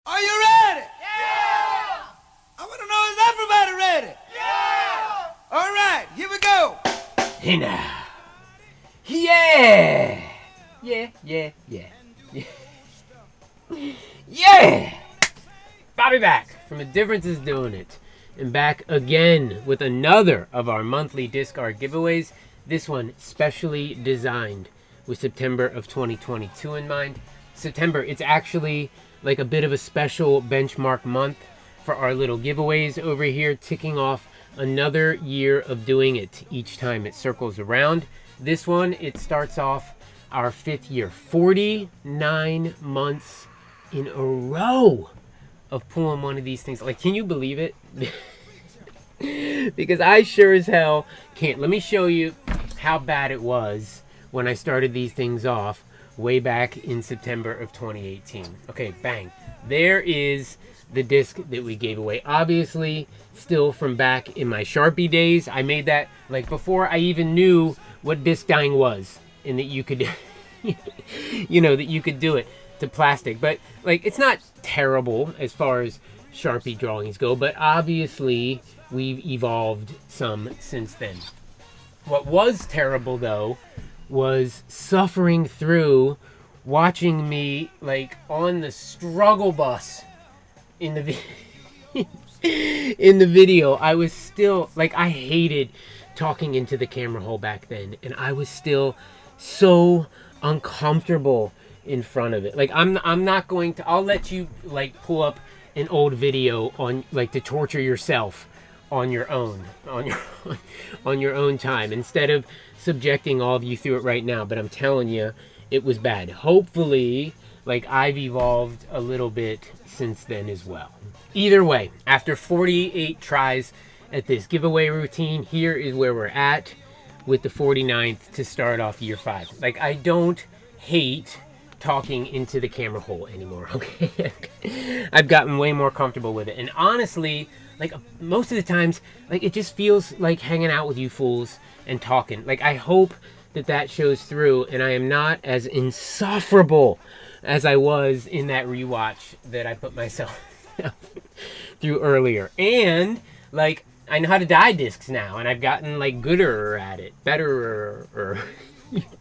Are you ready? Yeah! I want to know, is everybody ready? Yeah! All right, here we go. Hey now. Yeah! Yeah. Yeah! Bobby back from A Difference Is Doing It. And back again with another of our monthly discard giveaways. This one specially designed with September of 2022 in mind. September, it's actually like a bit of a special benchmark month for our little giveaways over here, ticking off another year of doing it each time it circles around. This one, it starts off our 5th year, 49 months in a row of pulling one of these things. Like, can you believe it? Because I sure as hell can't. Let me show you how bad it was when I started these things off way back in September of 2018. Okay, bang. There is the disc that we gave away. Obviously, still from back in my Sharpie days. I made that like before I even knew what disc dyeing was, and that you could, you know, that you could do it to plastic. But like, it's not terrible as far as Sharpie drawings go, but obviously we've evolved some since then. What was terrible though was suffering through watching me like on the struggle bus in the in the video. I was still like, I hated talking into the camera hole back then, and I was still so uncomfortable in front of it. Like, I'm not going to, I'll let you like pull up an old video on like to torture yourself on your own on your own time, instead of subjecting all of you through it right now. But I'm telling you, it was bad. Hopefully, like, I've evolved a little bit since then as well. Either way, after 48 tries at this giveaway routine, here is where we're at with the 49th to start off year 5. Like, I don't hate talking into the camera hole anymore, okay? I've gotten way more comfortable with it. And honestly, like, most of the times, like, it just feels like hanging out with you fools and talking. Like, I hope that that shows through, and I am not as insufferable as I was in that rewatch that I put myself through earlier. And, like, I know how to dye discs now, and I've gotten, like, gooder at it, better, or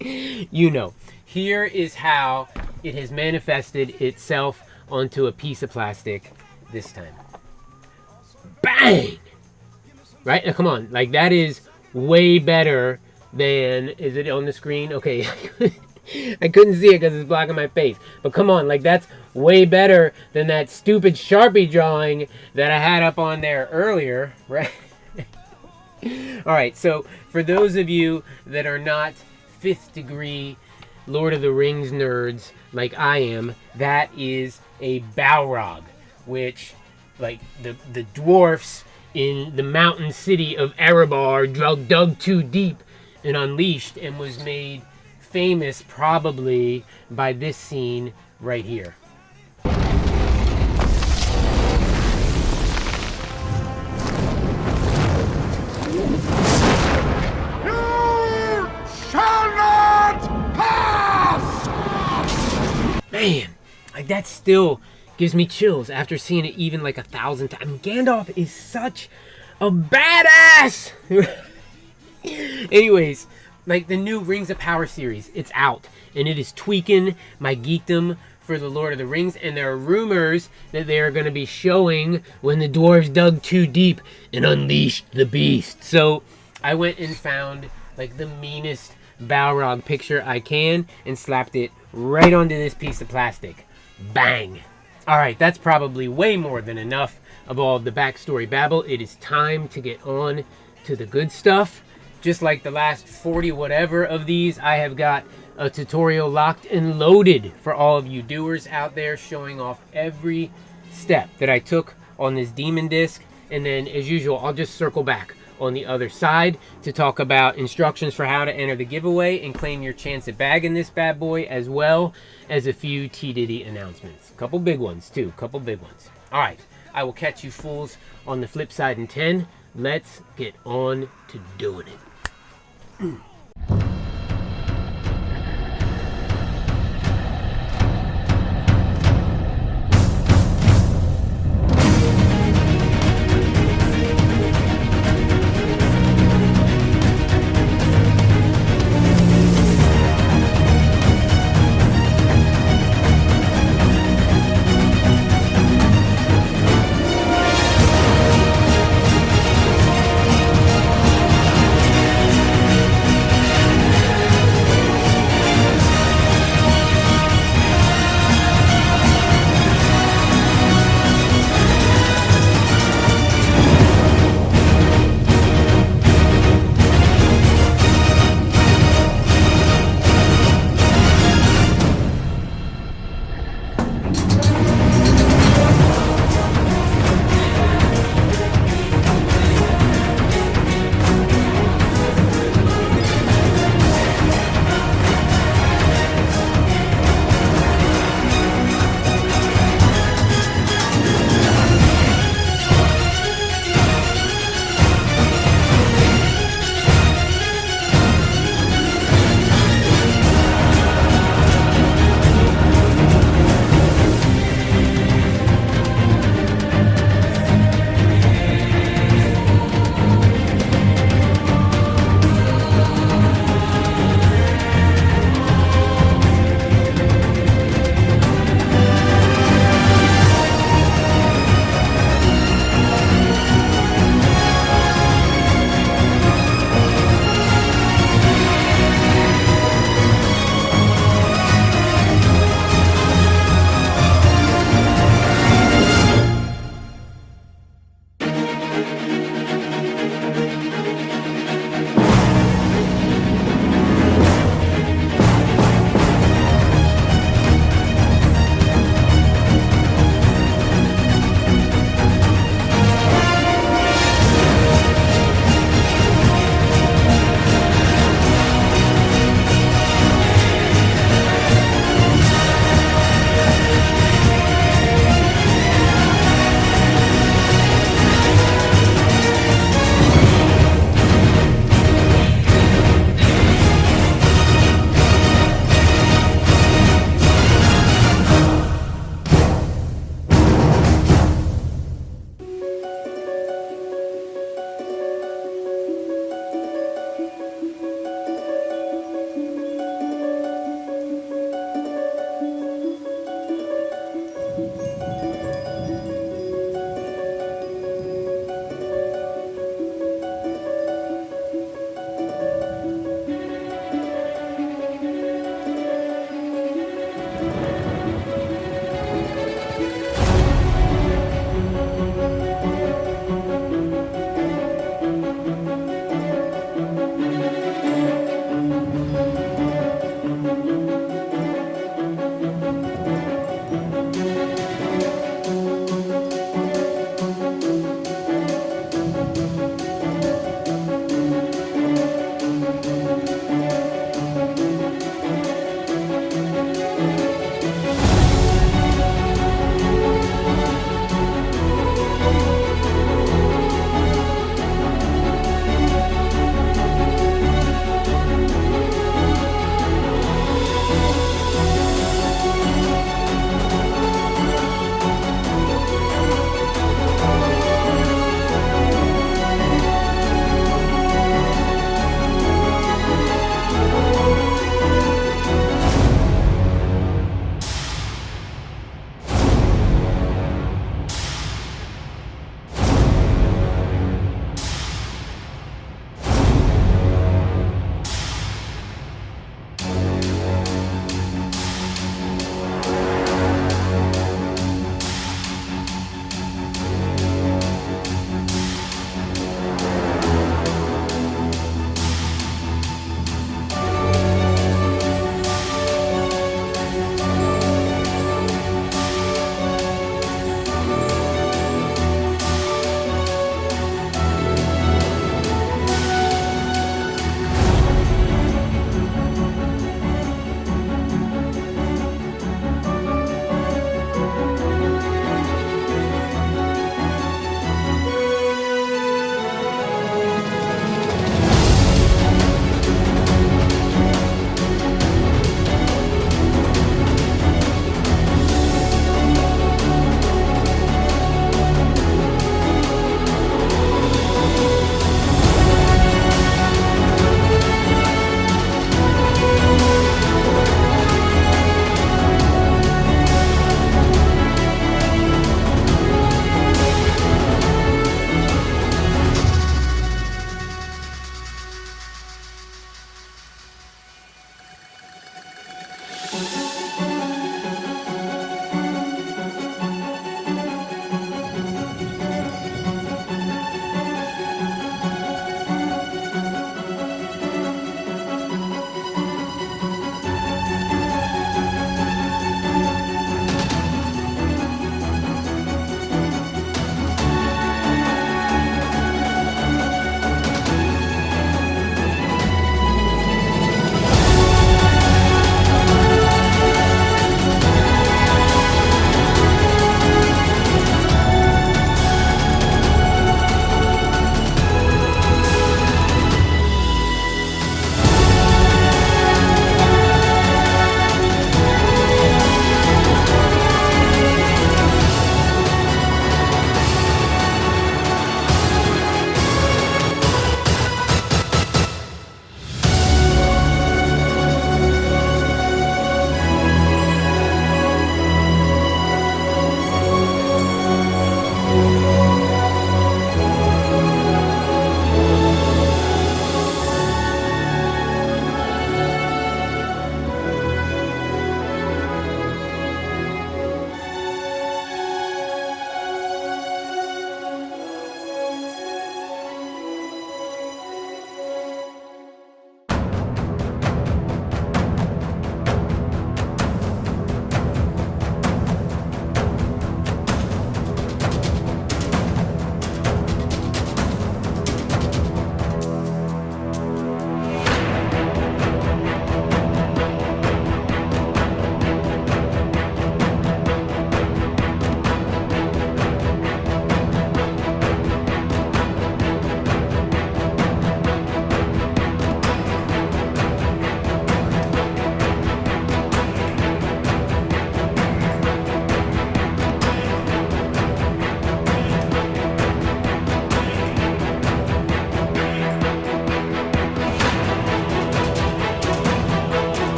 you know. Here is how it has manifested itself onto a piece of plastic this time. Bang! Right? Now, come on. Like, that is way better than... Is it on the screen? Okay. I couldn't see it because it's blocking my face. But come on. Like, that's way better than that stupid Sharpie drawing that I had up on there earlier. Right? Alright, so for those of you that are not 5th degree Lord of the Rings nerds like I am, that is a Balrog, which, like, the dwarfs in the mountain city of Erebor dug too deep and unleashed, and was made famous probably by this scene right here. Man, like, that still gives me chills after seeing it even like 1,000 times. Gandalf is such a badass! Anyways, like, the new Rings of Power series, it's out, and it is tweaking my geekdom for the Lord of the Rings, and there are rumors that they are going to be showing when the dwarves dug too deep and unleashed the beast. So I went and found like the meanest Balrog picture I can and slapped it right onto this piece of plastic. Bang! Alright, that's probably way more than enough of all of the backstory babble. It is time to get on to the good stuff. Just like the last 40 whatever of these, I have got a tutorial locked and loaded for all of you doers out there, showing off every step that I took on this demon disc. And then, as usual, I'll just circle back on the other side to talk about instructions for how to enter the giveaway and claim your chance at bagging this bad boy, as well as a few TDIDI announcements. A couple big ones too, couple big ones. All right, I will catch you fools on the flip side in 10. Let's get on to doing it.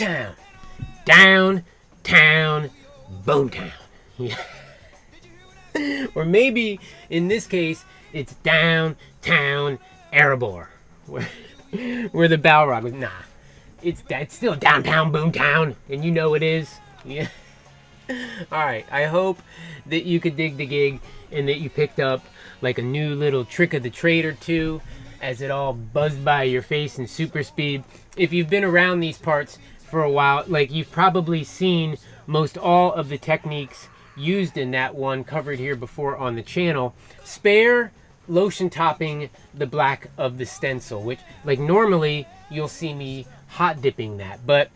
Boomtown. Downtown Boomtown. Yeah. Or maybe in this case it's downtown Erebor, where the Balrog was. Nah, it's still downtown Boomtown, and you know it is. Yeah. All right. I hope that you could dig the gig and that you picked up like a new little trick of the trade or two as it all buzzed by your face in super speed. If you've been around these parts for a while, like you've probably seen most all of the techniques used in that one covered here before on the channel. Spare lotion topping the black of the stencil, which like normally you'll see me hot dipping that, but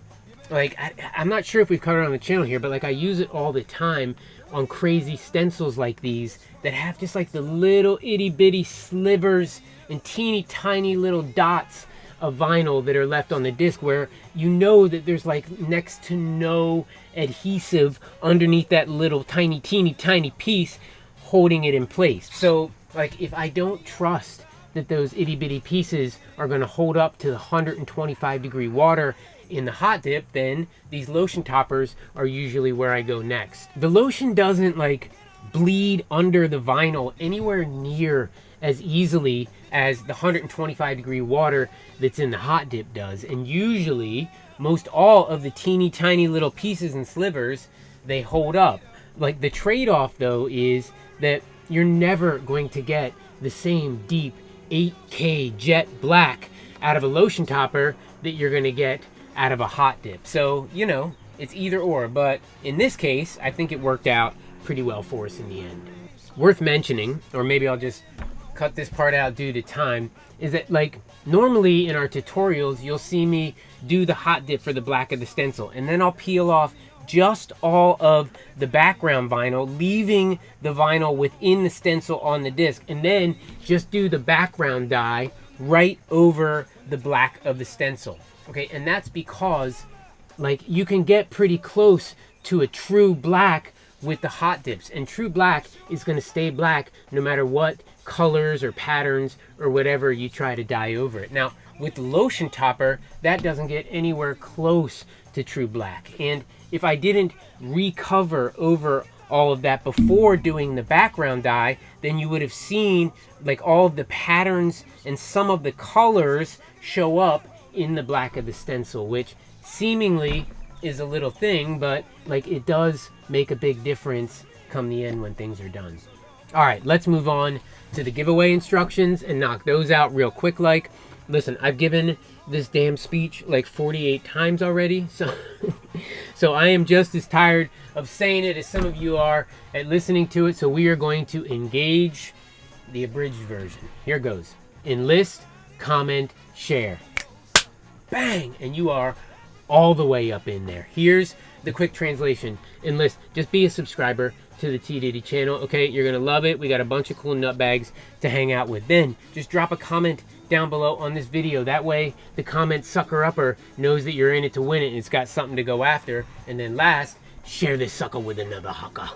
like I'm not sure if we've covered it on the channel here, but like I use it all the time on crazy stencils like these that have just like the little itty bitty slivers and teeny tiny little dots of vinyl that are left on the disc, where you know that there's like next to no adhesive underneath that little tiny teeny tiny piece holding it in place. So like if I don't trust that those itty bitty pieces are going to hold up to the 125-degree water in the hot dip, then these lotion toppers are usually where I go next. The lotion doesn't like bleed under the vinyl anywhere near as easily as the 125-degree water that's in the hot dip does, and usually most all of the teeny tiny little pieces and slivers, they hold up. Like the trade-off though is that you're never going to get the same deep 8K jet black out of a lotion topper that you're going to get out of a hot dip. So, you know, it's either or, but in this case, I think it worked out pretty well for us in the end. Worth mentioning, or maybe I'll just cut this part out due to time, is that like normally in our tutorials, you'll see me do the hot dip for the black of the stencil, and then I'll peel off just all of the background vinyl, leaving the vinyl within the stencil on the disc, and then just do the background dye right over the black of the stencil. Okay, and that's because like you can get pretty close to a true black with the hot dips, and true black is going to stay black no matter what colors or patterns or whatever you try to dye over it. Now with the lotion topper, that doesn't get anywhere close to true black, and if I didn't recover over all of that before doing the background dye, then you would have seen like all of the patterns and some of the colors show up in the black of the stencil, which seemingly is a little thing, but like it does make a big difference come the end when things are done. All right, let's move on to the giveaway instructions and knock those out real quick. Like, listen, I've given this damn speech like 48 times already, so I am just as tired of saying it as some of you are at listening to it. So we are going to engage the abridged version. Here goes. Enlist, comment, share. Bang! And you are all the way up in there. Here's the quick translation. Enlist, just be a subscriber to the TDIDI channel, okay? You're gonna love it. We got a bunch of cool nutbags to hang out with. Then just drop a comment down below on this video. That way the comment sucker-upper knows that you're in it to win it and it's got something to go after. And then last, share this sucker with another hucker.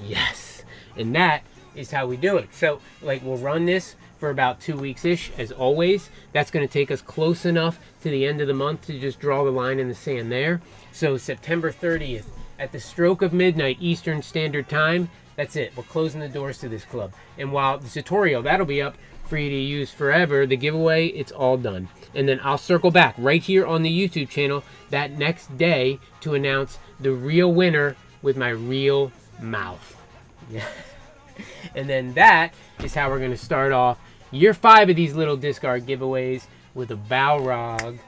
Yes. And that is how we do it. So like we'll run this for about 2 weeks-ish as always. That's going to take us close enough to the end of the month to just draw the line in the sand there. So September 30th at the stroke of midnight Eastern Standard Time, that's it. We're closing the doors to this club. And while the tutorial, that'll be up for you to use forever, the giveaway, it's all done. And then I'll circle back right here on the YouTube channel that next day to announce the real winner with my real mouth. Yeah. And then that is how we're going to start off year 5 of these little discard giveaways with a Balrog.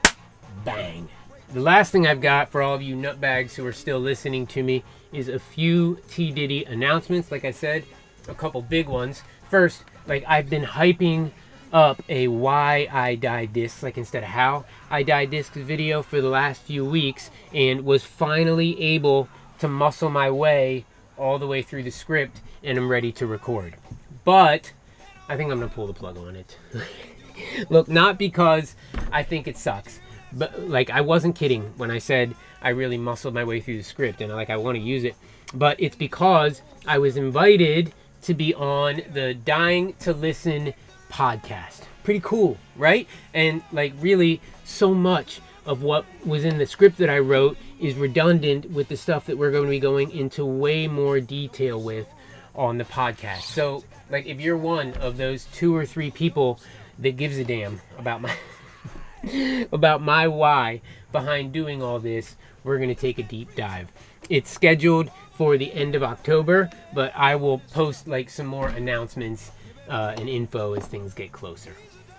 Bang. The last thing I've got for all of you nutbags who are still listening to me is a few TDIDI announcements. Like I said, a couple big ones. First, like I've been hyping up a why I dye discs, like instead of how I dye discs video for the last few weeks, and was finally able to muscle my way all the way through the script, and I'm ready to record. But I think I'm gonna pull the plug on it. Look, not because I think it sucks, but like I wasn't kidding when I said I really muscled my way through the script and like I want to use it, but it's because I was invited to be on the Dying to Listen podcast. Pretty cool, right? And like really so much of what was in the script that I wrote is redundant with the stuff that we're going to be going into way more detail with on the podcast. So, like, if you're one of those 2 or 3 people that gives a damn about my about my why behind doing all this, we're going to take a deep dive. It's scheduled for the end of October, but I will post like some more announcements and info as things get closer.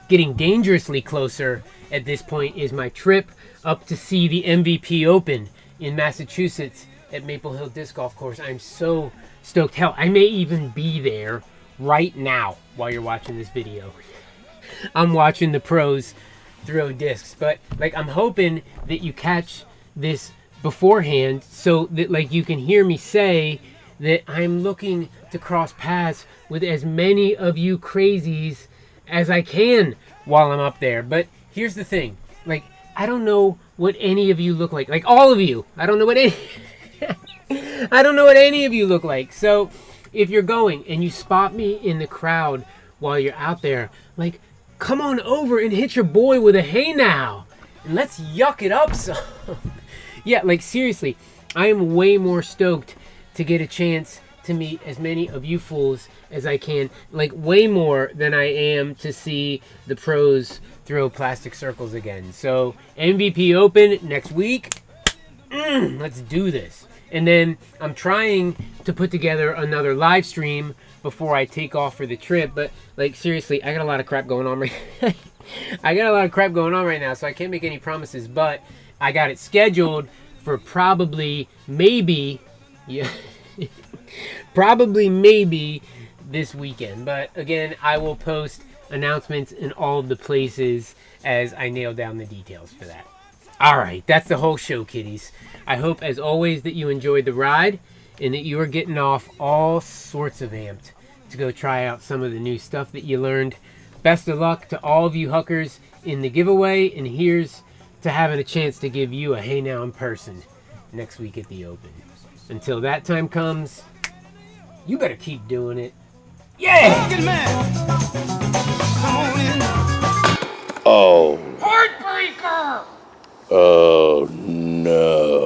Getting dangerously closer at this point is my trip up to see the MVP Open in Massachusetts at Maple Hill Disc Golf Course. I'm so stoked. Hell, I may even be there right now while you're watching this video. I'm watching the pros throw discs, but like I'm hoping that you catch this beforehand so that like you can hear me say that I'm looking to cross paths with as many of you crazies as I can while I'm up there. But here's the thing, like I don't know what any of you look like all of you. I don't know what any I don't know what any of you look like. So if you're going and you spot me in the crowd while you're out there, like come on over and hit your boy with a hey now and let's yuck it up some. Yeah, like seriously, I am way more stoked to get a chance to meet as many of you fools as I can, like way more than I am to see the pros throw plastic circles again. So MVP Open next week. Let's do this. And then I'm trying to put together another live stream before I take off for the trip, but like seriously, I got a lot of crap going on right I got a lot of crap going on right now, so I can't make any promises, but I got it scheduled for probably maybe this weekend. But again, I will post announcements in all of the places as I nail down the details for that. All right, that's the whole show, kiddies. I hope, as always, that you enjoyed the ride and that you are getting off all sorts of amped to go try out some of the new stuff that you learned. Best of luck to all of you huckers in the giveaway, and here's to having a chance to give you a hey now in person next week at the Open. Until that time comes, you better keep doing it. Yeah! Oh. Heartbreaker! Oh no.